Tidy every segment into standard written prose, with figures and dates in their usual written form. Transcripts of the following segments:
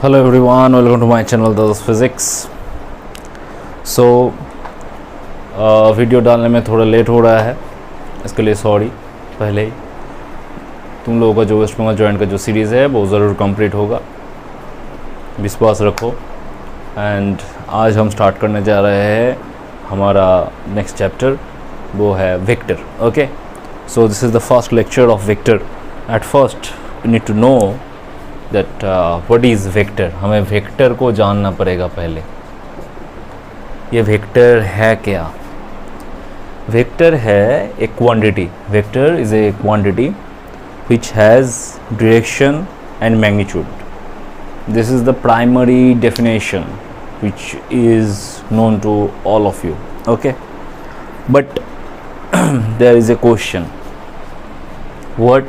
Hello everyone, welcome to my channel Das physics. So video डालने में थोड़ा लेट हो रहा है, इसके लिए सॉरी। पहले ही तुम लोगों का जो वेस्ट बंगाल जॉइंट का जो सीरीज़ है वो ज़रूर कंप्लीट होगा, विश्वास रखो। एंड आज हम स्टार्ट करने जा रहे हैं हमारा नेक्स्ट चैप्टर, वो है vector. Okay, so this is the first lecture of vector. At first you need to know that what is vector. हमें वेक्टर को जानना पड़ेगा पहले। ये वेक्टर है क्या? वेक्टर है ए quantity. Vector is a quantity which has direction and magnitude. This is the primary definition which is known to all of you. Okay, but there is a question. What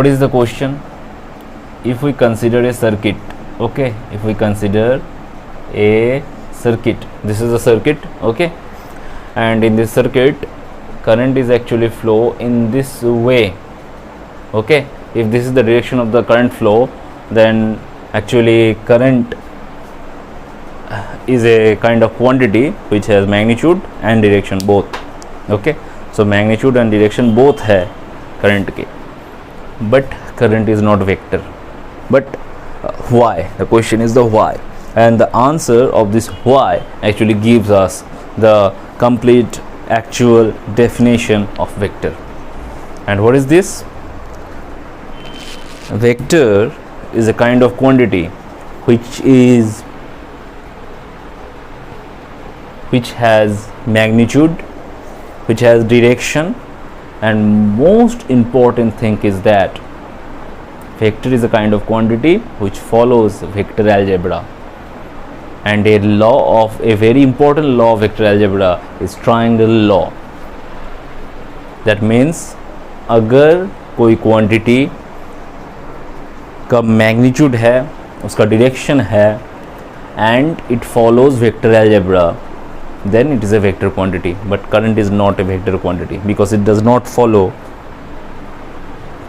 is the question? If we consider a circuit, okay, if we consider a circuit, this is a circuit, okay, and in this circuit current is actually flow in this way. Okay, if this is the direction of the current flow, then actually current is a kind of quantity which has magnitude and direction both. Okay, so magnitude and direction both है current के, but current is not vector. But why? The question is the why, and the answer of this why actually gives us the complete actual definition of vector. And what is this? Vector is a kind of quantity which has magnitude, which has direction, and most important thing is that vector is a kind of quantity which follows vector algebra. And a very important law of vector algebra is triangle law. That means अगर कोई quantity का magnitude है, उसका direction है, and it follows vector algebra, then it is a vector quantity. But current is not a vector quantity because it does not follow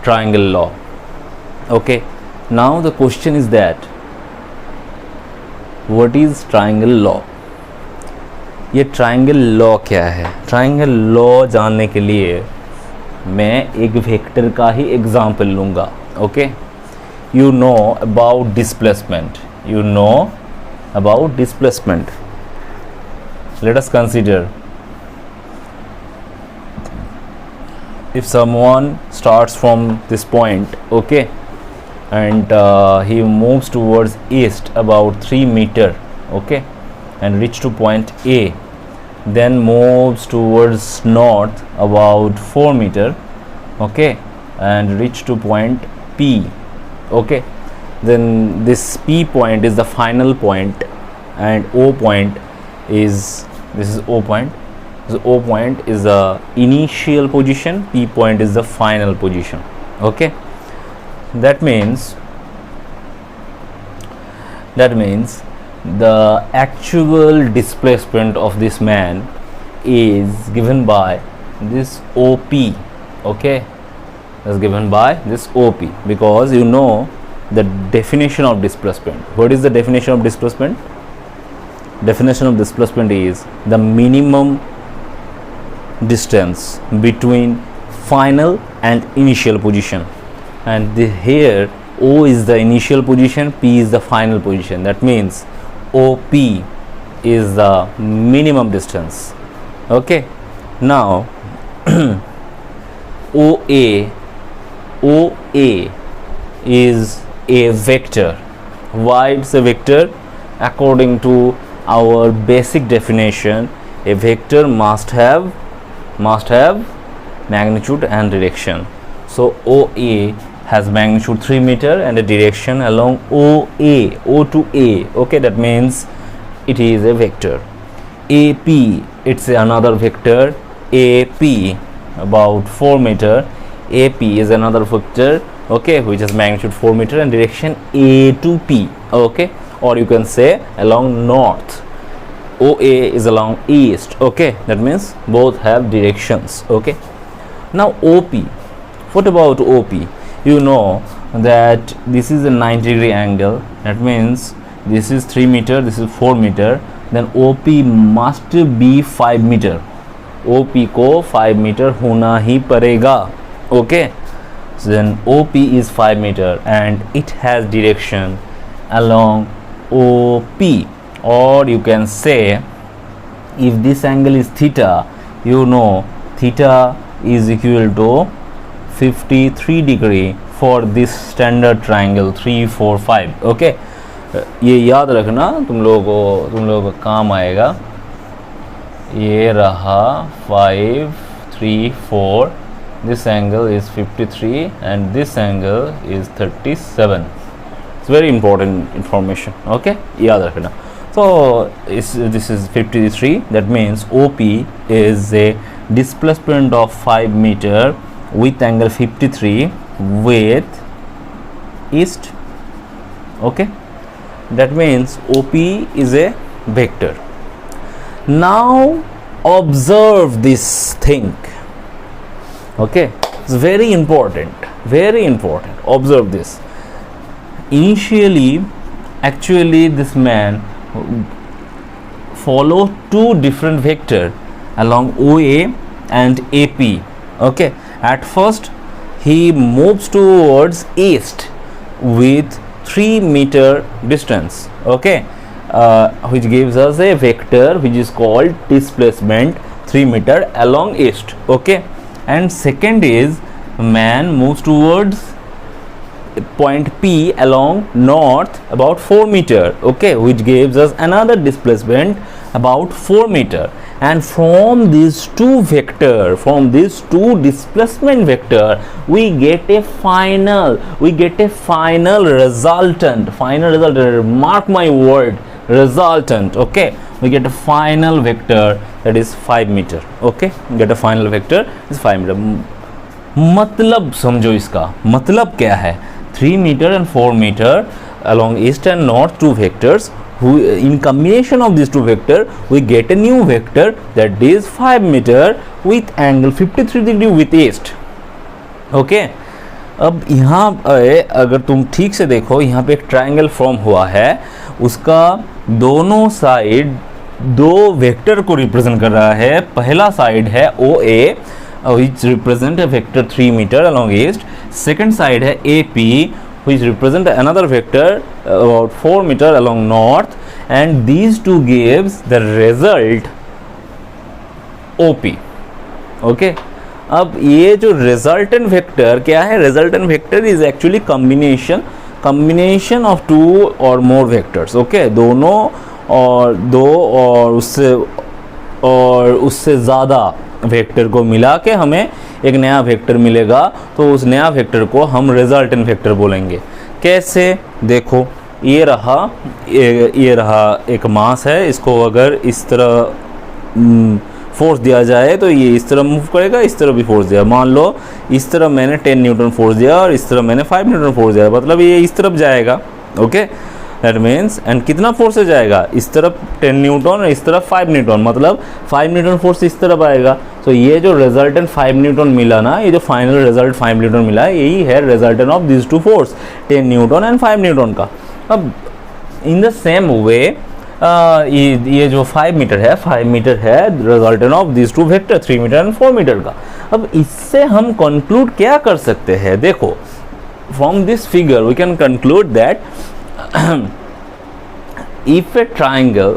triangle law. Okay, now the question is that what is triangle law? ये triangle law क्या है? Triangle law जानने के लिए मैं एक vector का ही example लूँगा. Okay, you know about displacement. You know about displacement. Let us consider if someone starts from this point, okay, and he moves towards east about 3 meter, okay, and reach to point A, then moves towards north about 4 meter, okay, and reach to point P, okay, then this P point is the final point, and O point is, this is O point. So O point is the initial position, P point is the final position. Okay, that means the actual displacement of this man is given by this OP. Okay, is given by this OP because you know the definition of displacement. What is the definition of displacement? Definition of displacement is the minimum distance between final and initial position, and here O is the initial position, P is the final position. That means OP is the minimum distance. Okay, now OA is a vector. Why it's a vector? According to our basic definition, a vector must have magnitude and direction. So OA has magnitude 3 meter and a direction along O to A. Okay, that means it is a vector. AP, it's another vector. AP about 4 meter. AP is another vector, okay, which has magnitude 4 meter and direction A to P. Okay, or you can say along north. OA is along east. Okay, that means both have directions. Okay, now OP, what about OP? you know that this is a 90 degree angle, that means this is 3 meter, this is 4 meter, then OP must be 5 meter. OP को 5 metre होना ही पड़ेगा. Okay, so then OP is 5 meter and it has direction along OP, or you can say if this angle is theta, you know theta is equal to 53 degree for this standard triangle 3 4 5. Okay, ये याद रखना, तुम लोगों को काम आएगा. ये रहा 5 3 4, this angle is 53 and this angle is 37. It's very important information. Okay, याद रखना. So this is 53, that means OP is a displacement of 5 meter with angle 53 with east. Okay, that means OP is a vector. Now observe this thing. Okay, it's very important, very important. Observe this. Initially, actually this man follow two different vector along OA and AP. Okay, at first he moves towards east with 3 meter distance. Okay, which gives us a vector which is called displacement 3 meter along east. Okay, and second is man moves towards point P along north about 4 meter. Okay, which gives us another displacement about 4 meter. And from these two vector, from these two displacement vector, we get a final resultant. Mark my word, resultant. Okay, we get a final vector that is 5 meter. Okay, get a final vector is 5 meter. मतलब समझो, इसका मतलब क्या है? 3 meter and 4 meter along east and north, two vectors. In combination of these two vector, we get a new vector that is 5 meter with angle 53 degree with east. Okay, अब यहाँ अगर तुम ठीक से देखो, यहाँ पे एक ट्रायंगल फॉर्म हुआ है, उसका दोनों साइड दो वेक्टर को रिप्रेजेंट कर रहा है. पहला साइड है OA which represent a vector 3 meter along east. Second side है AP which represent another vector about 4 meter along north, and these two gives the result OP. Okay, अब ये जो resultant vector क्या है? Resultant vector is actually combination of two or more vectors. Okay, दोनों और दो और उससे ज़्यादा वेक्टर को मिला के हमें एक नया वेक्टर मिलेगा. तो उस नया वेक्टर को हम रिजल्टेंट वेक्टर बोलेंगे. कैसे? देखो, ये रहा एक मास है, इसको अगर इस तरह फोर्स दिया जाए तो ये इस तरह मूव करेगा, इस तरह भी फोर्स दिया. मान लो इस तरह मैंने 10 न्यूटन फोर्स दिया और इस तरह मैंने 5 न्यूटन फोर्स दिया, मतलब ये इस तरफ जाएगा. ओके, दैट मीन्स एंड कितना फोर्स से जाएगा? इस तरफ 10 न्यूटन और इस तरफ 5 न्यूटन, मतलब 5 न्यूटन फोर्स इस तरफ आएगा. तो ये जो रिजल्टेंट 5 न्यूटन मिला ना, ये जो फाइनल रिजल्ट 5 न्यूटन मिला, यही है resultant of this two force, 10 newton and 5 newton का. अब इन द सेम वे ये जो 5 मीटर है resultant of this two vector 3 metre and 4 metre का. अब इससे हम कंक्लूड क्या कर सकते हैं? देखो, from this figure we can conclude that if a triangle,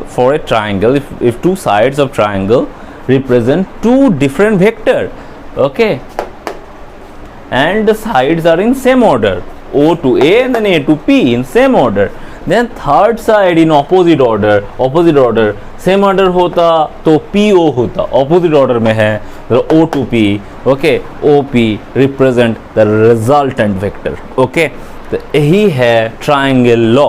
if two sides of triangle represent two different vector, okay, and the sides are in same order, O to A and then A to P in same order, then third side in opposite order same order होता तो PO होता, opposite order में है तो O to P. okay, OP represent the resultant vector. okay, तो यही है triangle law.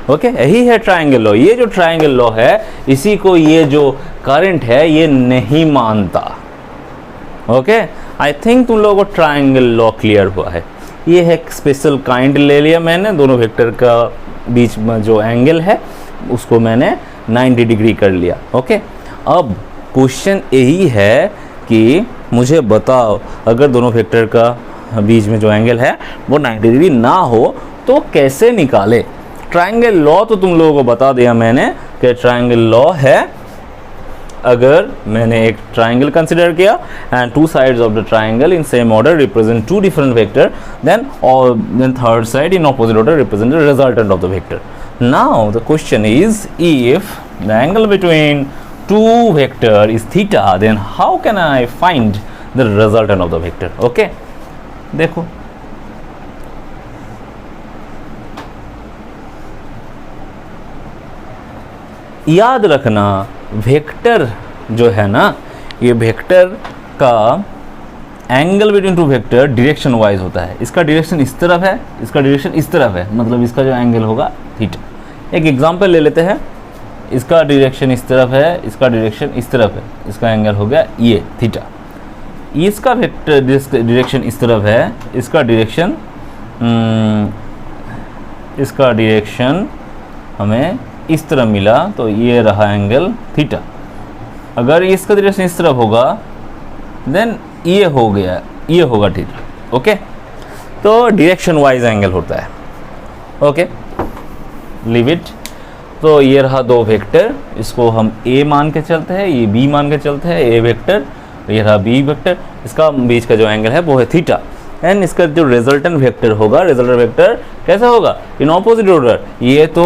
Okay, यही है ट्रायंगल लॉ. ये जो ट्रायंगल लॉ है, इसी को ये जो करंट है ये नहीं मानता. ओके, आई थिंक तुम लोगों को ट्रायंगल लॉ क्लियर हुआ है. ये है स्पेशल काइंड ले लिया मैंने, दोनों वेक्टर का बीच में जो एंगल है उसको मैंने 90 डिग्री कर लिया. ओके, अब क्वेश्चन यही है कि मुझे बताओ, अगर दोनों वेक्टर का बीच में जो एंगल है वो 90 डिग्री ना हो तो कैसे निकाले। ट्रायंगल लॉ तो तुम लोगों को बता दिया मैंने कि ट्रायंगल लॉ है, अगर मैंने एक ट्रायंगल कंसिडर किया and two sides of the triangle in same order represent two different vector, then third side in opposite order represent the resultant of the vector. Now the question is if the angle between two vector is theta, then how can I find the resultant of the vector? Okay, देखो याद रखना vector जो है ना, ये vector का angle between to vector direction wise होता है। इसका डायरेक्शन इस तरफ है, इसका डायरेक्शन इस तरफ है, मतलब इसका जो एंगल होगा थीटा। एक एग्जांपल ले लेते हैं, इसका डायरेक्शन इस तरफ है, इसका डायरेक्शन इस तरफ है, इसका एंगल हो गया ये थीटा। इसका वेक्टर डायरेक्शन इस तरफ है, इसका डायरेक्शन हमें इस तरफ मिला, तो ये रहा एंगल थीटा। अगर इसका डायरेक्शन इस तरफ होगा देन ये हो गया, ये होगा थीटा। ओके, तो डायरेक्शन वाइज एंगल होता है। Okay, leave it. तो ये रहा दो वेक्टर, इसको हम a मान के चलते हैं, ये b मान के चलते हैं, a वेक्टर, ये रहा b वेक्टर, इसका बीच का जो एंगल है वो है थीटा। एंड इसका जो रिजल्टेंट वेक्टर होगा, रिजल्टेंट वेक्टर कैसा होगा, इन ऑपोजिट ऑर्डर। ये तो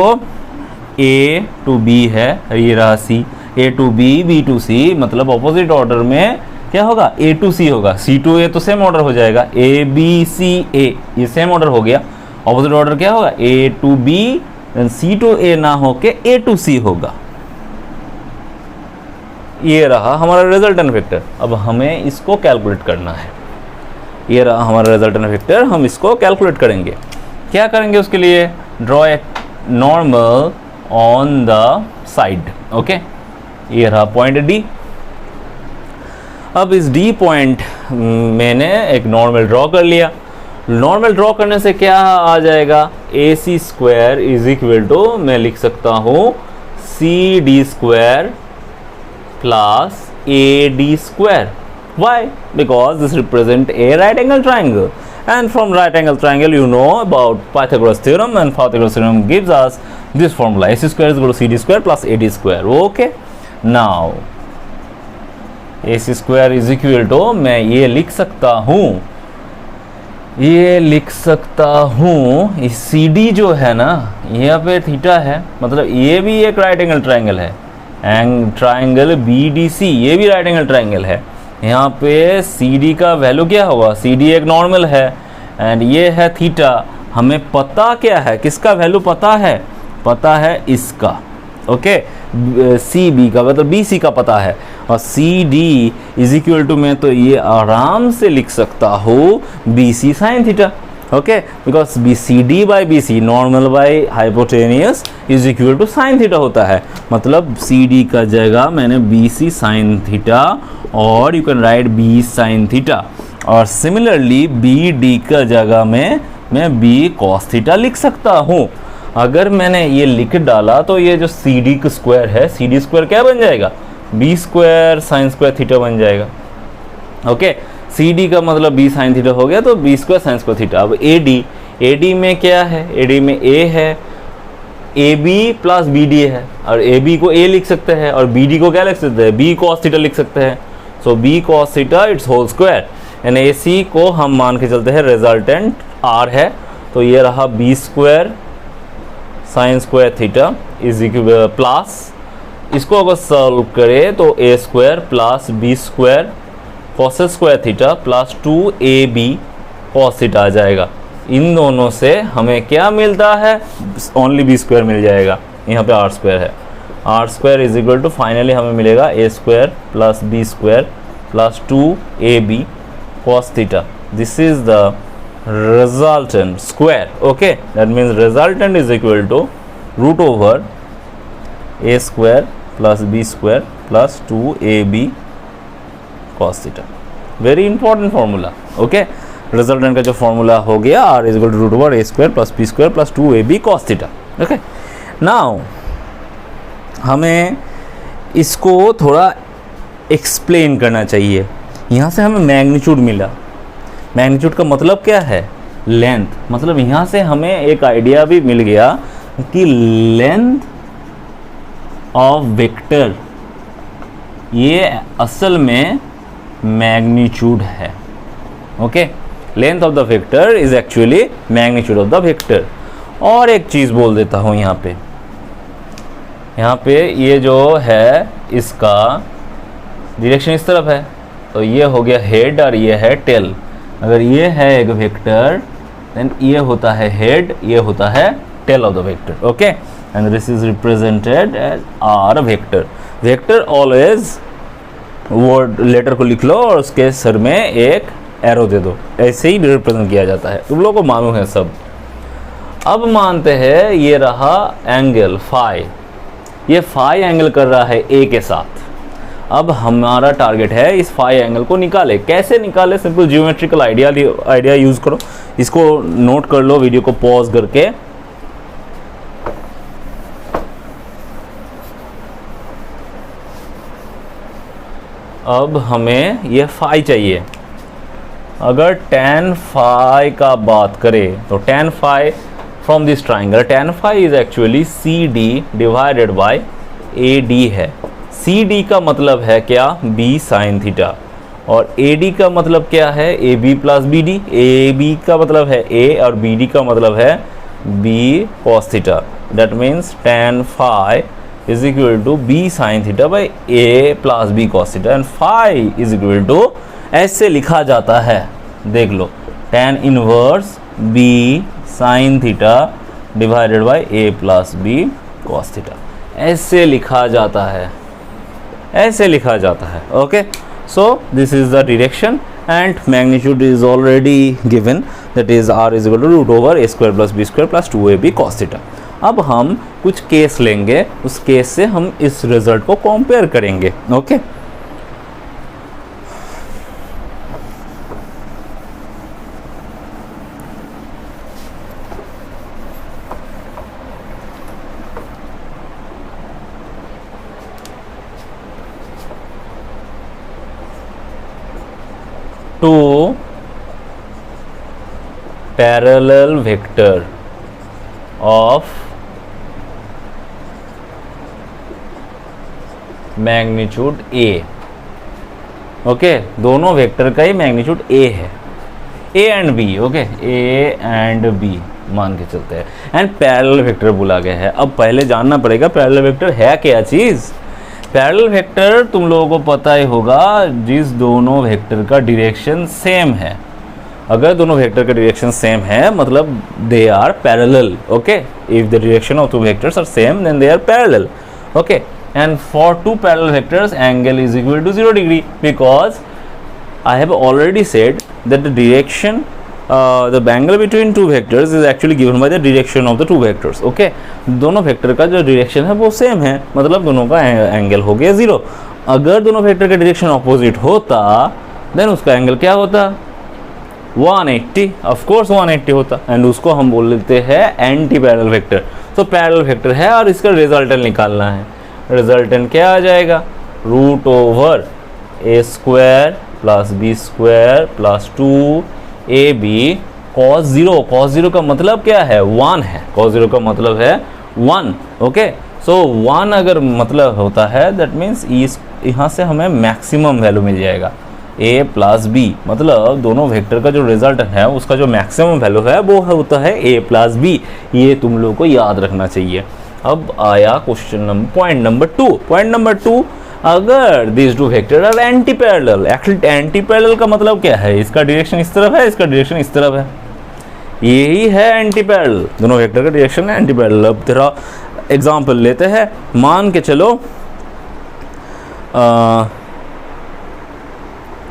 a to b है, ये रहा c, a to b, b to c, मतलब ऑपोजिट ऑर्डर में क्या होगा, a to c होगा, c to a तो सेम ऑर्डर हो जाएगा, a b c a, ये सेम ऑर्डर हो गया। ऑपोजिट ऑर्डर क्या होगा, a to b, C to A ना हो के A to C होगा। ये रहा हमारा रिजल्टेंट वेक्टर। अब हमें इसको कैलकुलेट करना है। ये रहा हमारा रिजल्टेंट वेक्टर, हम इसको कैलकुलेट करेंगे। क्या करेंगे उसके लिए, draw a normal on the side. Okay, ये रहा पॉइंट D। अब इस D पॉइंट मैंने एक नॉर्मल ड्रॉ कर लिया। नॉर्मल ड्रॉ करने से क्या आ जाएगा, A C square is equal to, मैं लिख सकता हूँ C D square plus A D square. Why, because this represent a right angle triangle, and from right angle triangle you know about Pythagoras theorem, and Pythagoras theorem gives us this formula, A C square is equal to C D square plus A D square. Okay, now A C square is equal to, मैं ये लिख सकता हूँ, ये लिख सकता हूँ, इस सी डी जो है ना, यहाँ पे थीटा है, मतलब ये भी एक राइट एंगल ट्राइंगल है, ट्राइंगल बी डी सी, ये भी राइट एंगल ट्राइंगल है। यहाँ पे सी डी का वैल्यू क्या होगा, सी डी एक नॉर्मल है एंड ये है थीटा। हमें पता क्या है, किसका वैल्यू पता है, पता है इसका। ओके, सी बी का मतलब बी सी का पता है, और C D is equal to, मैं तो ये आराम से लिख सकता हूँ B C sine theta. Okay, because B C D by B C, normal by hypotenuse, is equal to sine theta होता है। मतलब सी डी का जगह मैंने बी सी साइन थीटा, और you can write B sine theta, और similarly B D का जगह में मैं बी कॉस थीटा लिख सकता हूँ। अगर मैंने ये लिख डाला तो ये जो सी डी का स्क्वायर है, सी डी स्क्वायर क्या बन जाएगा, B square sine square theta बन जाएगा। ओके, सी डी का मतलब बी साइन थीटा हो गया, तो B square sine square theta. अब ए डी में क्या है, ए डी में ए है, A B plus B D है, और ए बी को ए लिख सकते हैं और बी डी को क्या लिख सकते हैं, बी कॉस थीटा लिख सकते हैं। So B cos theta it's whole square, यानी ए सी को हम मान के चलते हैं रिजल्टेंट आर है, तो ये रहा B square sine square theta is equal plus, इसको अगर सॉल्व करें तो A square plus B square cos square theta plus 2ab cos theta आ जाएगा। इन दोनों से हमें क्या मिलता है, ओनली बी स्क्वायर मिल जाएगा, यहाँ पे आर स्क्वायर है। R square is equal to finally हमें मिलेगा A square plus B square plus 2ab cos theta. This is the resultant square. Okay, that means resultant is equal to root over a square plus b square plus 2ab cos theta. Very important formula. Okay, resultant का जो formula हो गया r is equal to root over a square plus b square plus 2ab cos theta. Okay, now हमें इसको थोड़ा explain करना चाहिए। यहाँ से हमें मैग्नीट्यूड मिला, मैग्नीट्यूड का मतलब क्या है? लेंथ। मतलब यहाँ से हमें एक आइडिया भी मिल गया कि लेंथ ऑफ वेक्टर ये असल में मैग्नीट्यूड है। Okay, length of the vector is actually magnitude of the vector. और एक चीज़ बोल देता हूँ यहाँ पे ये जो है इसका डायरेक्शन इस तरफ है, तो ये हो गया हेड और ये है टेल। अगर ये है एक वेक्टर देन ये होता है हेड, ये होता है tail of the vector. Okay, and this is represented as R vector. Vector always word letter को लिख लो और उसके सर में एक एरो दे दो, ऐसे ही रिप्रेजेंट किया जाता है। तुम लोगों को मालूम है सब। अब मानते हैं ये रहा एंगल फाई, ये फाई एंगल कर रहा है ए के साथ। अब हमारा टारगेट है इस फाई एंगल को निकाले। कैसे निकाले? सिंपल जियोमेट्रिकल आइडिया यूज करो। इसको नोट कर लो वीडियो को पॉज करके। अब हमें ये फाई चाहिए। अगर tan फाई का बात करें तो tan phi from this triangle, tan phi is actually CD divided by AD है। CD का मतलब है क्या? B sin theta. और AD का मतलब क्या है? AB plus BD। AB का मतलब है A और BD का मतलब है B cos theta. That means tan phi is equal to B sin theta by A plus B cos theta, and phi is equal to ऐसे लिखा जाता है, देख लो, tan inverse B sin theta divided by A plus B cos theta. ऐसे लिखा जाता है, ऐसे लिखा जाता है। Okay, so this is the direction and magnitude is already given, that is R is equal to root over A square plus B square plus 2AB cos theta. अब हम कुछ केस लेंगे, उस केस से हम इस रिजल्ट को compare करेंगे। Okay, two parallel vector of magnitude A। Okay, दोनों वेक्टर का ही मैग्नीट्यूड A है, A and B। Okay, A and B मान के चलते हैं, एंड पैरेलल वेक्टर बोला गया है। अब पहले जानना पड़ेगा पैरेलल वेक्टर है क्या चीज़। पैरेलल वेक्टर तुम लोगों को पता ही होगा, जिस दोनों वेक्टर का डायरेक्शन सेम है। अगर दोनों वेक्टर का डायरेक्शन सेम है मतलब they are parallel. Okay, if the direction of two vectors are same then they are parallel. Okay, and for two parallel vectors angle is equal to 0 degree, because I have already said that the direction the angle between two vectors is actually given by the direction of the two vectors. Okay, दोनों vector का जो direction है वो same है, मतलब दोनों का angle हो गया 0। अगर दोनों वेक्टर का डायरेक्शन ऑपोजिट होता देन उसका एंगल क्या होता? 180, ऑफ कोर्स 180 होता, एंड उसको हम बोल लेते हैं एंटी पैरेलल वेक्टर। तो पैरेलल वेक्टर है और इसका रिजल्टेंट निकालना है। रिजल्टेंट क्या आ जाएगा? Root over A square plus B square plus 2AB cos 0। cos 0 का मतलब क्या है? 1 है। cos 0 का मतलब है 1। ओके, सो 1 अगर मतलब होता है दैट मीन्स यहाँ से हमें मैक्सिमम वैल्यू मिल जाएगा A प्लस B। मतलब दोनों वेक्टर का जो रिजल्ट है उसका जो मैक्सिमम वैल्यू है वो होता है A प्लस B। ये तुम लोगों को याद रखना चाहिए। अब आया question point number 2। Point number 2, अगर this two vector are anti parallel. Actually anti parallel का मतलब क्या है? इसका डायरेक्शन इस तरफ है, इसका डायरेक्शन इस तरफ है, यही है एंटी पैरेलल। दोनों वेक्टर का डायरेक्शन है एंटी पैरेलल। अब तेरा एग्जांपल लेते हैं, मान के चलो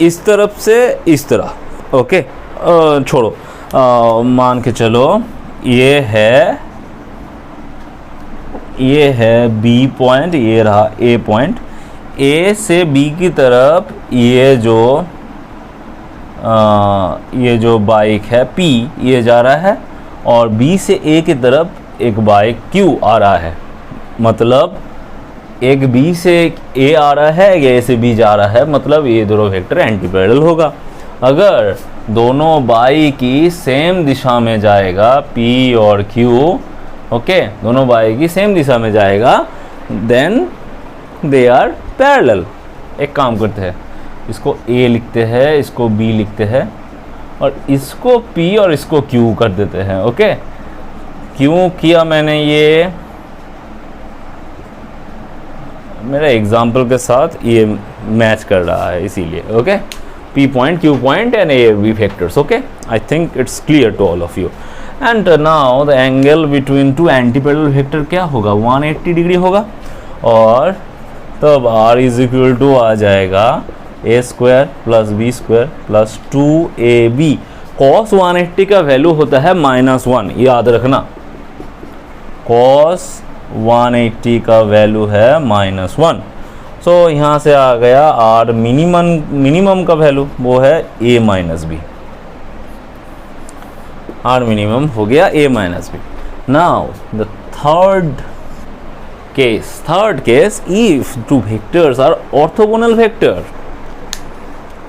इस तरफ से इस तरह। ओके, छोड़ो, मान के चलो ये है B पॉइंट, ये रहा A पॉइंट। A से B की तरफ ये जो बाइक है P ये जा रहा है, और B से A की तरफ एक बाइक Q आ रहा है। मतलब एक B से A आ रहा है, एक A से B जा रहा है, मतलब ये दोनों वेक्टर एंटी पैरेलल होगा। अगर दोनों बाई की सेम दिशा में जाएगा, P और Q, ओके, दोनों बाई की सेम दिशा में जाएगा, देन दे आर पैरेलल। एक काम करते हैं, इसको A लिखते हैं, इसको B लिखते हैं, और इसको P और इसको Q कर देते हैं, ओके। क्यों किया मैंने ये, मेरा एग्जाम्पल के साथ ये मैच कर रहा है इसीलिए, okay. P point, Q point and A B factors, okay. I think it's clear to all of you. And now the angle between two anti parallel vector क्या होगा, 180 डिग्री होगा, और तब R इज इक्वल टू आ जाएगा A square plus B square plus 2AB। cos 180 का value होता है -1, याद रखना, cos 180 का वैल्यू है -1। सो यहाँ से आ गया R मिनिमम का वैल्यू, वो है A minus B. R minimum हो गया A minus B. Now the third case, if two vectors are orthogonal vector,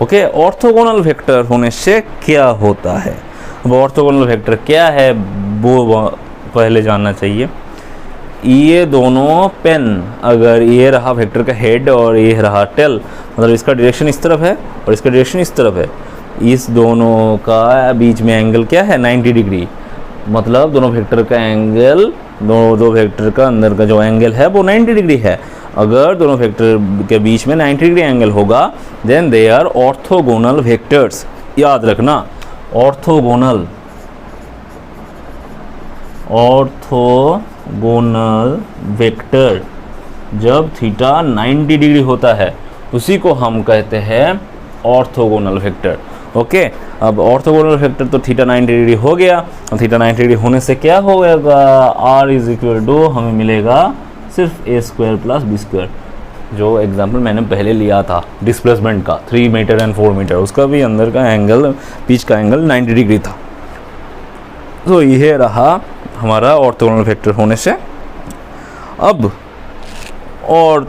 okay. Orthogonal vector होने से क्या होता है, अब ऑर्थोगोनल वेक्टर क्या है वो पहले जानना चाहिए। ये दोनों पेन, अगर ये रहा वेक्टर का हेड और ये रहा टेल, मतलब इसका डायरेक्शन इस तरफ है और इसका डायरेक्शन इस तरफ है, इस दोनों का बीच में एंगल क्या है, 90 डिग्री। मतलब दोनों वेक्टर का एंगल, दो वेक्टर का अंदर का जो एंगल है वो 90 डिग्री है। अगर दोनों वेक्टर के बीच में 90 डिग्री एंगल होगा, then they are orthogonal vectors. याद रखना, ऑर्थोगोनल वेक्टर जब थीटा 90 डिग्री होता है उसी को हम कहते हैं ऑर्थोगोनल वेक्टर, ओके। अब ऑर्थोगोनल वेक्टर तो थीटा 90 डिग्री हो गया, और थीटा 90 डिग्री होने से क्या होगा, R इज इक्वल टू हमें मिलेगा सिर्फ A square plus B square. जो एग्जाम्पल मैंने पहले लिया था डिस्प्लेसमेंट का 3 मीटर एंड 4 मीटर, उसका भी अंदर का एंगल, पिच का एंगल 90 डिग्री था। तो यह रहा हमारा ऑर्थोगोनल वेक्टर होने से। अब और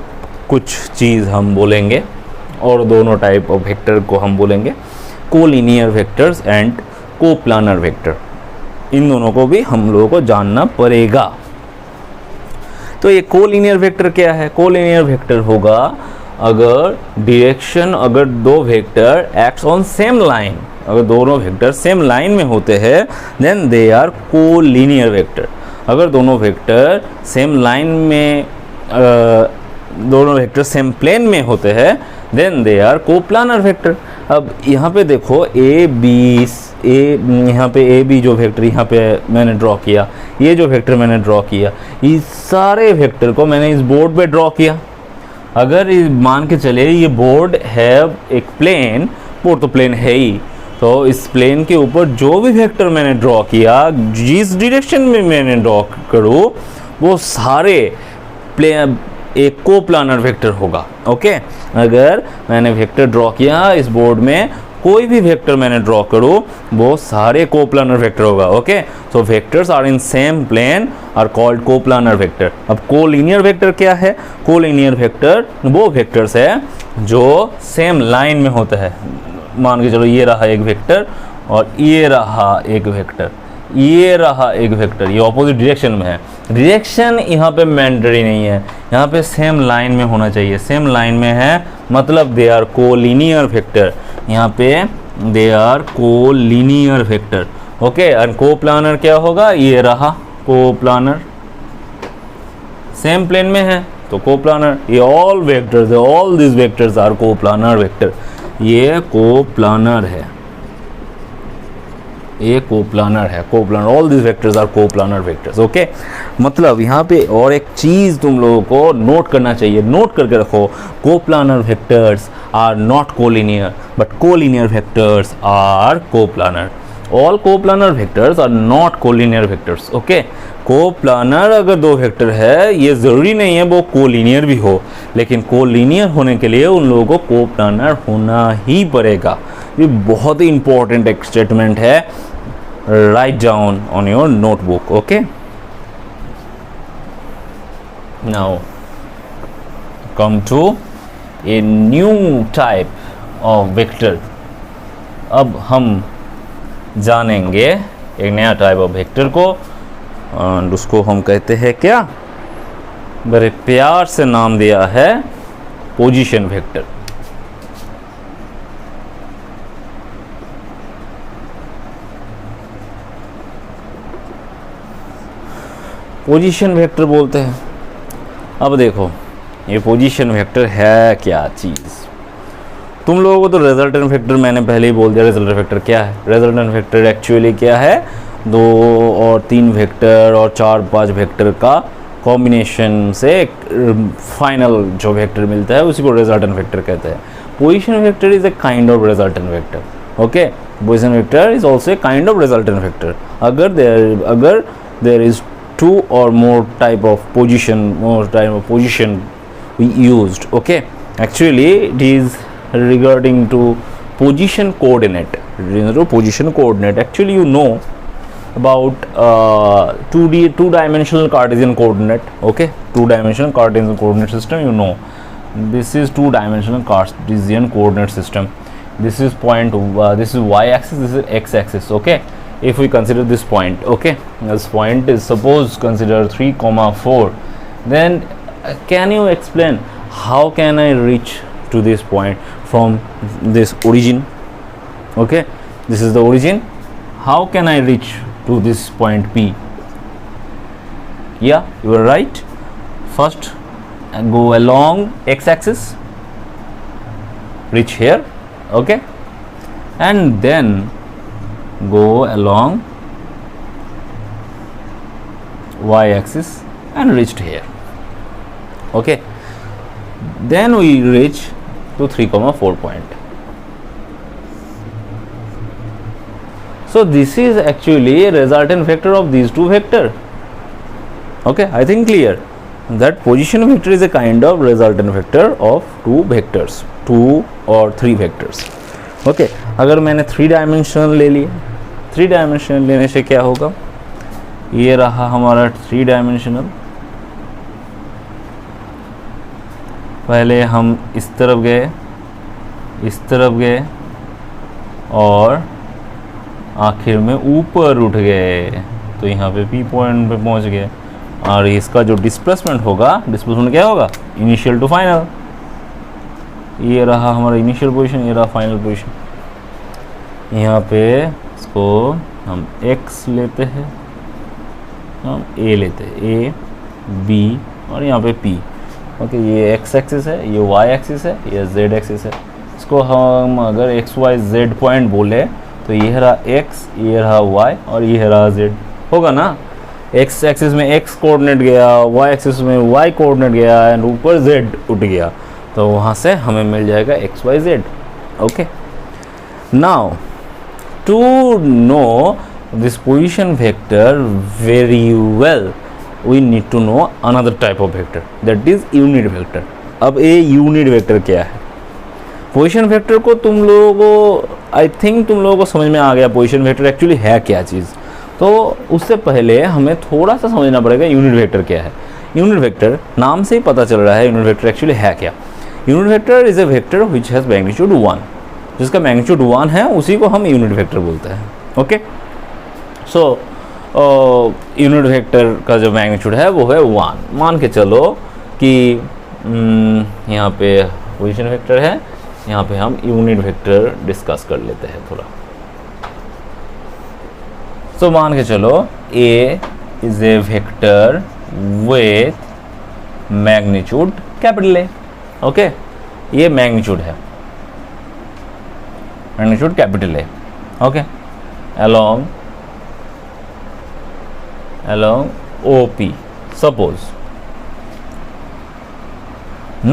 कुछ चीज़ हम बोलेंगे, और दोनों टाइप ऑफ वेक्टर को हम बोलेंगे, collinear vectors and coplanar vector. इन दोनों को भी हम लोगों को जानना पड़ेगा। तो ये कोलिनियर वेक्टर क्या है, कोलिनियर वेक्टर होगा अगर डायरेक्शन, अगर दो vector acts on same line, अगर दोनों वेक्टर सेम लाइन में होते हैं, then they are collinear vector. अगर दोनों वेक्टर सेम लाइन में, दोनों वेक्टर सेम प्लेन में होते हैं, then they are coplanar vector. अब यहाँ पे देखो यहाँ पे ए बी जो वेक्टर यहाँ पे मैंने ड्रॉ किया, ये जो वेक्टर मैंने ड्रॉ किया, इस सारे वेक्टर को मैंने इस बोर्ड पे ड्रॉ किया। अगर मान के चले ये बोर्ड है एक प्लेन, बोर्ड तो प्लेन है ही, तो इस प्लेन के ऊपर जो भी वेक्टर मैंने ड्रॉ किया, जिस डायरेक्शन में मैंने ड्रॉ करूँ, वो सारे प्लेन एक कोप्लानर वेक्टर होगा, ओके। अगर मैंने वेक्टर ड्रॉ किया इस बोर्ड में, कोई भी वेक्टर मैंने ड्रॉ करूँ, वो सारे कोप्लानर वेक्टर होगा, okay. So vectors are in same plane are called coplanar vector. अब कोलिनियर वेक्टर क्या है, कोलिनियर वेक्टर वो वेक्टर्स है जो सेम लाइन में होता है। मान के चलो ये रहा एक वेक्टर और ये रहा एक वेक्टर, ये रहा एक वेक्टर, ये ऑपोजिट डायरेक्शन में है। डायरेक्शन यहाँ पे मैंडेटरी नहीं है, यहाँ पे सेम लाइन में होना चाहिए। सेम लाइन में है मतलब दे आर कोलिनियर वेक्टर, यहाँ पे they are collinear vector, okay. और कोप्लानर क्या होगा, ये रहा कोप्लानर, सेम प्लेन में है तो कोप्लानर। ये all vectors, all this vectors are coplanar vector. ये कोप्लानर है, ये कोप्लानर है, coplanar, all this vectors are coplanar vectors, okay. मतलब यहाँ पे और एक चीज़ तुम लोगों को नोट करना चाहिए, नोट करके रखो, coplanar vectors are not collinear but collinear vectors are coplanar. All coplanar vectors are not collinear vectors, okay. Coplanar अगर दो वेक्टर है, ये ज़रूरी नहीं है वो कोलिनियर भी हो, लेकिन कोलिनियर होने के लिए उन लोगों को कोप्लानर होना ही पड़ेगा। ये बहुत ही इंपॉर्टेंट एक स्टेटमेंट है, write down on your notebook, okay. Now come to a new type of vector. अब हम जानेंगे एक नया टाइप ऑफ वेक्टर को, और उसको हम कहते हैं क्या, बड़े प्यार से नाम दिया है पोजीशन वेक्टर। पोजीशन वेक्टर बोलते हैं। अब देखो ये पोजीशन वेक्टर है क्या चीज़। तुम लोगों को तो रिजल्टेंट वेक्टर मैंने पहले ही बोल दिया। रिजल्टेंट वेक्टर क्या है? रिजल्टेंट वेक्टर एक्चुअली क्या है, 2 और 3 वेक्टर और 4-5 वेक्टर का कॉम्बिनेशन से फाइनल जो वेक्टर मिलता है उसी को रिजल्टेंट वेक्टर कहते हैं। Position vector is a kind of resultant vector. Okay, position vector is also a kind of resultant vector. अगर there is 2 or more type of position we used. Okay, actually it is regarding to position coordinate. Position coordinate, actually you know about 2-dimensional Cartesian coordinate. Okay, 2-dimensional Cartesian coordinate system, you know this is 2-dimensional Cartesian coordinate system. This is this is y axis, this is x axis. Okay, if we consider this point, okay, this point is suppose consider 3,4, then can you explain how can I reach to this point from this origin? Okay, this is the origin. How can I reach to this point P? Yeah, you are right. First go along x axis, reach here, okay, and then go along y axis and reached here. Okay, then we reach to 3,4 point. So this is actually a resultant vector of these two vector. Okay, I think clear that position vector is a kind of resultant vector of two vectors, 2 or 3 vectors. Okay, अगर मैंने 3 dimensional ले लिया, 3 dimensional लेने से क्या होगा, ये रहा हमारा 3 डायमेंशनल। पहले हम इस तरफ गए, इस तरफ गए और आखिर में ऊपर उठ गए, तो यहाँ पे P पॉइंट पे पहुँच गए। और इसका जो डिस्प्लेसमेंट होगा, डिस्प्लेसमेंट क्या होगा, इनिशियल टू फाइनल। ये रहा हमारा इनिशियल पोजीशन, ये रहा फाइनल पोजीशन। यहाँ पे इसको हम x लेते हैं, हम a लेते हैं, a b और यहाँ पे p। ओके, ये x एक्सिस है, ये y एक्सिस है, ये z एक्सिस है। इसको हम अगर x y z पॉइंट बोले तो ये रहा x, ये रहा y और ये रहा z, होगा ना। x एक्सिस में x कोऑर्डिनेट गया, y एक्सिस में y कोऑर्डिनेट गया एंड ऊपर z उठ गया, तो वहाँ से हमें मिल जाएगा X Y Z. Okay, now to know this position vector very well we need to know another type of vector, that is unit vector. अब ये यूनिट वेक्टर क्या है? पोजीशन वेक्टर को तुम लोगों को, आई थिंक तुम लोगों को समझ में आ गया पोजीशन वेक्टर एक्चुअली है क्या चीज़। तो उससे पहले हमें थोड़ा सा समझना पड़ेगा यूनिट वेक्टर क्या है। यूनिट वेक्टर नाम से ही पता चल रहा है यूनिट वेक्टर एक्चुअली है क्या। Unit vector is a vector which has magnitude 1, जिसका मैग्नीट्यूड 1 है उसी को हम यूनिट वेक्टर बोलते हैं। ओके, सो यूनिट वेक्टर का जो मैग्नीट्यूड है वो है 1। मान के चलो कि यहाँ पे पोजीशन वेक्टर है, यहाँ पे हम यूनिट वेक्टर डिस्कस कर लेते हैं थोड़ा। सो मान के चलो A is a vector with magnitude capital A। Okay, ये मैग्नीट्यूड है, magnitude capital A। Okay, along OP suppose.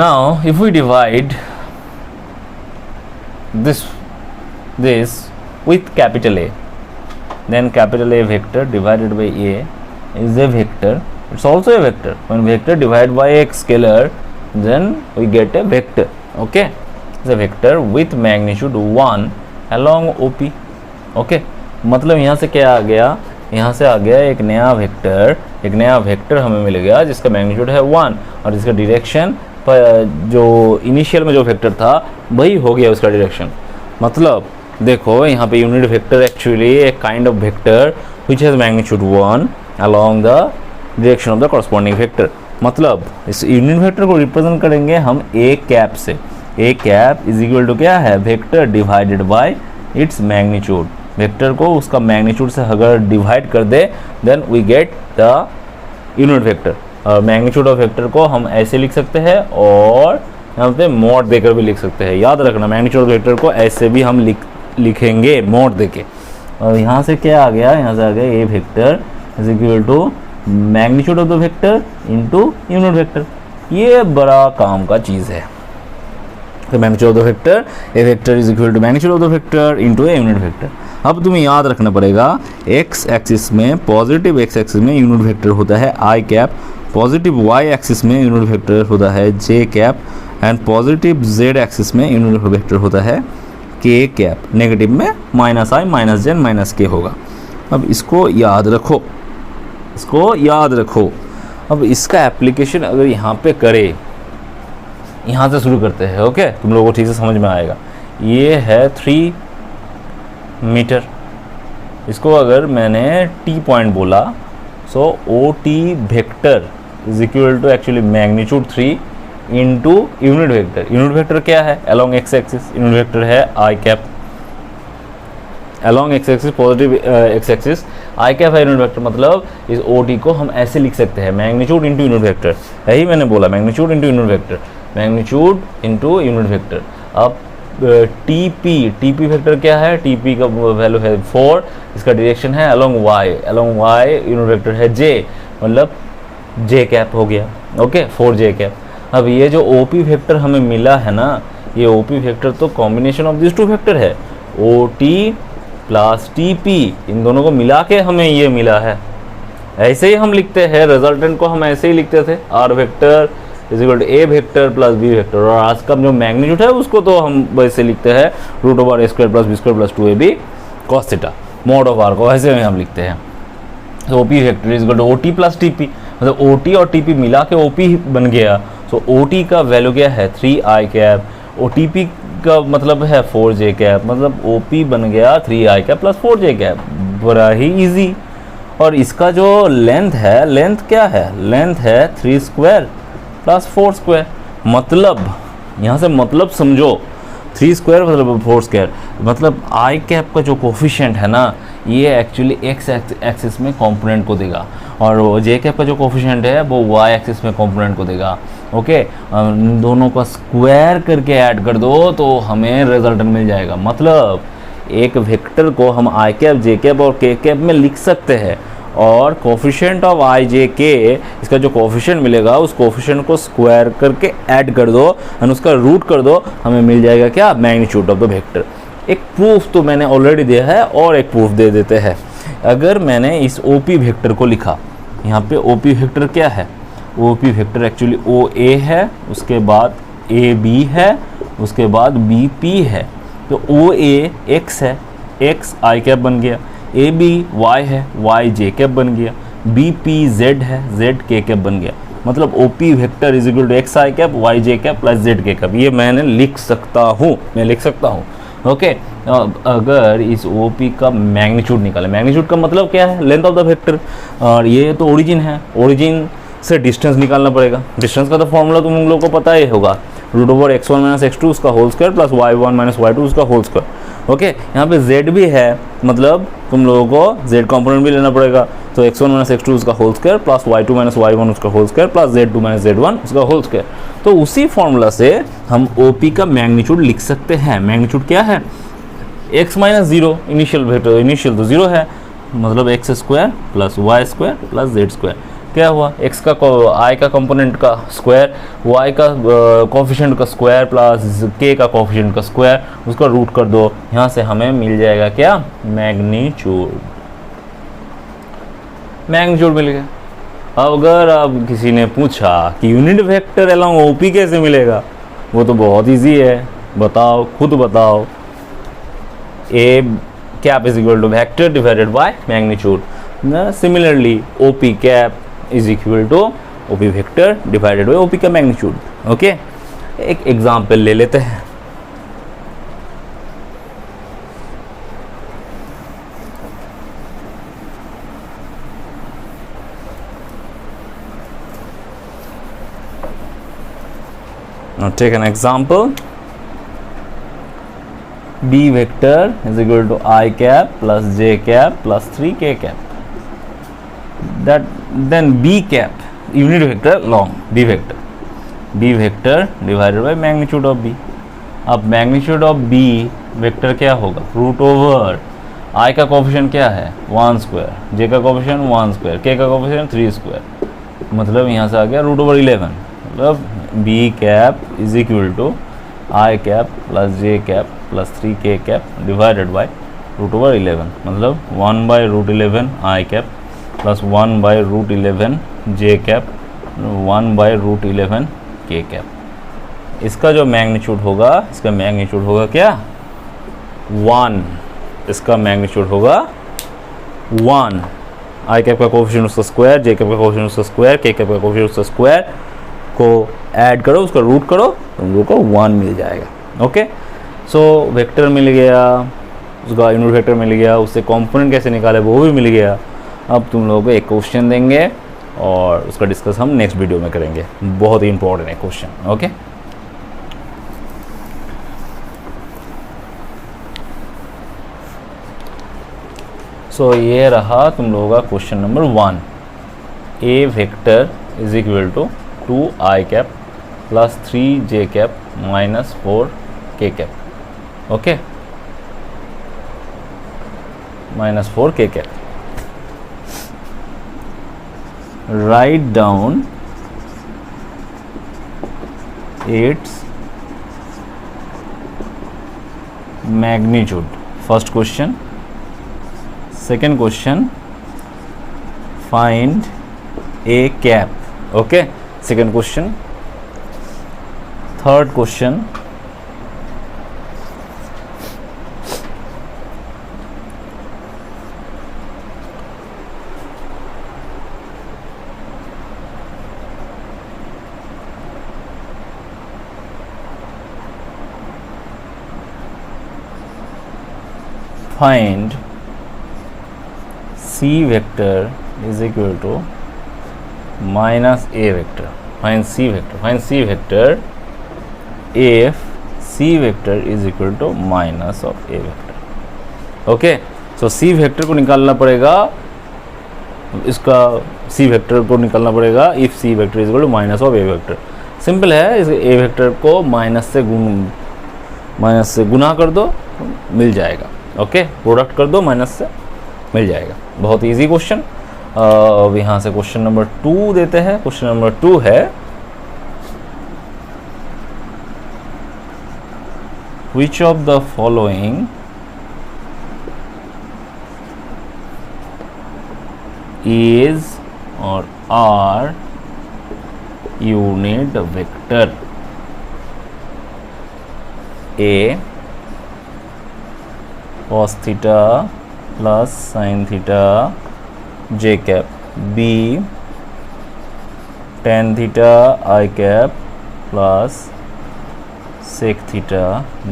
Now if we divide this with capital A, then capital A vector divided by A is a vector. It's also a vector. When vector divided by a scalar, then we get a vector. Okay, it's a vector with magnitude 1 along OP. Okay, मतलब यहाँ से क्या आ गया, यहाँ से आ गया एक नया वेक्टर हमें मिल गया जिसका मैग्नीट्यूड है 1 और जिसका डायरेक्शन जो इनिशियल में जो वेक्टर था वही हो गया उसका डायरेक्शन। मतलब देखो यहाँ पे यूनिट वेक्टर एक्चुअली एक kind of vector which has magnitude 1 along the direction of the corresponding vector. मतलब इस यूनिट वेक्टर को रिप्रेजेंट करेंगे हम ए कैप से। A cap is equal to क्या है, vector divided by its magnitude. Vector को उसका मैग्नीट्यूड से अगर डिवाइड कर दे then we get the unit vector. और मैग्नीट्यूड ऑफ वेक्टर को हम ऐसे लिख सकते हैं और यहाँ पे मॉड देकर भी लिख सकते हैं। याद रखना मैग्नीट्यूड ऑफ वेक्टर को ऐसे भी हम लिखेंगे मॉड देके। और यहाँ से क्या आ गया, यहाँ से आ गया A vector is equal to magnitude of the vector into unit vector. ये बड़ा काम का चीज़ है। तो magnitude of the vector, A vector is equal to magnitude of the vector into a unit vector. अब तुम्हें याद रखना पड़ेगा एक्स एक्सिस में, पॉजिटिव एक्स एक्सिस में यूनिट वेक्टर होता है I cap, positive Y axis में यूनिट वेक्टर होता है J cap and positive Z axis में यूनिट वेक्टर होता है के कैप। नेगेटिव में माइनस आई माइनस जेड माइनस के होगा। अब इसको याद रखो, इसको याद रखो। अब इसका एप्लीकेशन अगर यहाँ पे करे, यहाँ से शुरू करते हैं। ओके, तुम लोगों को ठीक से समझ में आएगा। ये है 3 मीटर, इसको अगर मैंने टी पॉइंट बोला so O T vector is equal to actually magnitude 3 into unit vector. Unit vector क्या है, along X axis unit vector है I cap, along X axis positive X axis I cap है unit vector. मतलब इस O T को हम ऐसे लिख सकते हैं मैग्नीट्यूड इंटू यूनिट वेक्टर। यही मैंने बोला magnitude into unit vector, magnitude into unit vector. अब टी पी वेक्टर क्या है, टी पी का वैल्यू है 4, इसका डायरेक्शन है अलोंग वाई यूनिट वेक्टर है जे, मतलब जे कैप हो गया। ओके, 4 जे कैप। अब ये जो ओ पी वेक्टर हमें मिला है ना, ये ओ पी वेक्टर तो combination of this two vector है, O T plus T P, इन दोनों को मिला के हमें ये मिला है। ऐसे ही हम लिखते हैं, रिजल्टेंट को हम ऐसे ही लिखते थे, R vector is equal to A vector plus B vector. और आज का जो मैग्नीट्यूड है उसको तो हम वैसे लिखते हैं root over A square plus B square plus 2ab cos theta, mod of R को ऐसे में हम लिखते हैं। तो O P vector is equal to O T plus T P, मतलब ओ टी और टी पी मिला के ओ पी बन गया। सो ओ टी का वैल्यू क्या है 3i cap, O T P का मतलब है 4j कैप, मतलब ओ पी बन गया 3i cap plus 4j cap. बड़ा ही इजी। और इसका जो लेंथ है, लेंथ क्या है, लेंथ है 3 स्क्वायर प्लस 4 स्क्वायर। मतलब यहाँ से मतलब समझो, 3 स्क्वायर मतलब 4 स्क्वायर, मतलब आई कैप का जो कोफिशिएंट है ना, ये एक्चुअली एक्स एक्सिस में कंपोनेंट को देगा और जे कैप का जो कोफिशिएंट है वो वाई एक्सिस में कंपोनेंट को देगा। ओके, दोनों का स्क्वायर करके ऐड कर दो तो हमें रिजल्टेंट मिल जाएगा। मतलब एक वेक्टर को हम आई कैप, जे कैप और के कैप में लिख सकते हैं और कोफिशिएंट ऑफ आई जे के, इसका जो कोफिशिएंट मिलेगा उस कोफिशिएंट को स्क्वायर करके ऐड कर दो और उसका रूट कर दो, हमें मिल जाएगा क्या, मैग्नीट्यूड ऑफ द वेक्टर। एक प्रूफ तो मैंने ऑलरेडी दिया है और एक प्रूफ दे देते हैं। अगर मैंने इस ओ पी वेक्टर को लिखा, यहाँ पे ओ पी वेक्टर क्या है, ओ पी वेक्टर एक्चुअली ओ ए है, उसके बाद ए बी है, उसके बाद बी पी है। तो ओ ए एक्स है, एक्स आई कैप बन गया, ए बी वाई है, वाई जे कैप बन गया, बी पी जेड है, जेड के कैप बन गया। मतलब O P vector is equal to X I cap Y J cap plus Z K cap. ये मैंने लिख सकता हूँ, मैं लिख सकता हूँ। ओके, अगर इस ओ पी का मैग्नीट्यूड निकाले, मैग्नीट्यूड का मतलब क्या है, लेंथ ऑफ द वेक्टर, और ये तो ओरिजिन है, ओरिजिन से डिस्टेंस निकालना पड़ेगा। डिस्टेंस का तो फॉर्मूला तुम लोगों को पता ही होगा, root over x1 minus x2 उसका whole square plus y1 minus y2 उसका होल स्क्वायर। ओके, यहाँ पे z भी है, मतलब तुम लोगों को z कंपोनेंट भी लेना पड़ेगा। तो x1 माइनस x2 उसका whole square plus y2 minus y1 उसका whole square plus z2 minus z1 उसका होल स्क्वायर। तो उसी फॉर्मूला से हम OP का मैग्नीट्यूड लिख सकते हैं। मैग्नीट्यूड क्या है, x minus 0, initial vector, initial तो 0 है, मतलब x square plus y square plus z square. क्या हुआ, x का i का कंपोनेंट का स्क्वायर, y का कोफिशिएंट का स्क्वायर प्लस k का कोफिशिएंट का स्क्वायर, उसका रूट कर दो। यहाँ से हमें मिल जाएगा क्या, मैग्नीट्यूड। मैग्नीट्यूड मिल गया। अगर अब किसी ने पूछा कि यूनिट वेक्टर अलोंग OP कैसे मिलेगा, वो तो बहुत इजी है, बताओ, खुद बताओ। A cap is equal to vector divided by magnitude. Similarly OP cap is equal to OP vector divided by OP का मैग्नीट्यूड। ओके, एक एग्जांपल ले लेते हैं। Now take an example. B vector is equal to I cap plus j cap plus 3k cap. Then B cap, unit vector long B vector divided by magnitude of B. अब magnitude of B vector क्या होगा, root over I का coefficient क्या है 1 square, J का coefficient 1 square, K का coefficient 3 square, मतलब यहाँ से आ गया रूट ओवर 11. मतलब B cap is equal to I cap plus J cap plus 3k cap divided by root over 11, मतलब 1 by root 11 I cap plus 1 by root 11 J cap 1 by root 11 K cap. इसका जो magnitude होगा, इसका magnitude होगा क्या 1, इसका magnitude होगा 1. I cap का कोफिशिएंट उसका स्क्वायर, J कैप का कोफिशिएंट उसका स्क्वायर, K कैप का कोफिशिएंट उसका स्क्वायर को ऐड करो, उसका रूट करो, तुम लोग को 1 मिल जाएगा. ओके, सो वेक्टर मिल गया, उसका यूनिट वेक्टर मिल गया, उससे कंपोनेंट कैसे निकाले वो भी मिल गया. अब तुम लोगों को एक क्वेश्चन देंगे और उसका डिस्कस हम नेक्स्ट वीडियो में करेंगे. बहुत ही इंपॉर्टेंट है क्वेश्चन. ओके, सो ये रहा तुम लोगों का question number 1. A vector is equal to 2I cap plus 3J cap minus 4K cap. Okay, minus 4K cap. Write down its magnitude. First question. Second question, find A cap. Okay, second question. Third question, find C vector is equal to minus A vector. Find C vector. Find C vector if C vector is equal to minus of A vector. Okay, so C vector को निकालना पड़ेगा, इसका C vector को निकालना पड़ेगा if C vector is equal to minus of A vector. Simple है, इस A vector को माइनस से गुना कर दो मिल जाएगा. ओके, प्रोडक्ट कर दो माइनस से मिल जाएगा. बहुत इजी क्वेश्चन. अब यहाँ से क्वेश्चन नंबर 2 देते हैं. क्वेश्चन नंबर 2 है, which of the following is or are unit vector? A cos theta plus sin theta j cap, B tan theta I cap plus sec theta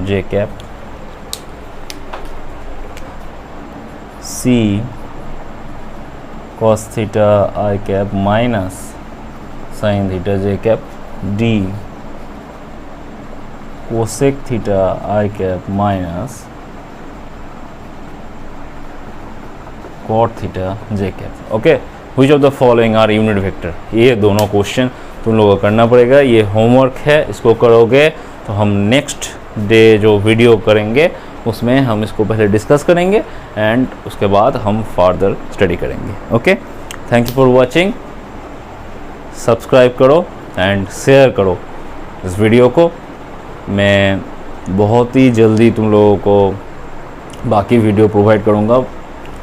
j cap, C cos theta I cap minus sin theta j cap, D cosec theta I cap minus cot theta j cap. Okay, which of the following are unit vector? ये दोनों question तुम लोगों को करना पड़ेगा. ये homework है, इसको करोगे तो हम नेक्स्ट डे जो वीडियो करेंगे उसमें हम इसको पहले डिस्कस करेंगे एंड उसके बाद हम फर्दर स्टडी करेंगे. Okay, thank you for watching. Subscribe करो एंड शेयर करो इस वीडियो को. मैं बहुत ही जल्दी तुम लोगों को बाकी वीडियो प्रोवाइड करूँगा.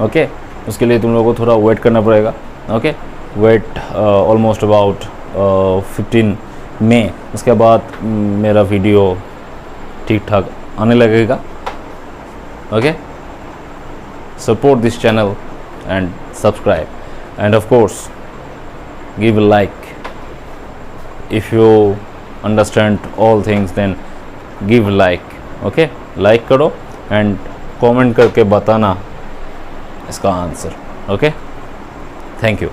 ओके, उसके लिए तुम लोगों को थोड़ा वेट करना पड़ेगा. Okay, wait almost about 15 May. उसके बाद मेरा वीडियो ठीक ठाक आने लगेगा. Okay, support this channel and subscribe and of course give a like. If you understand all things then give like. Okay, like करो एंड कमेंट करके बताना इसका आंसर. Okay, thank you.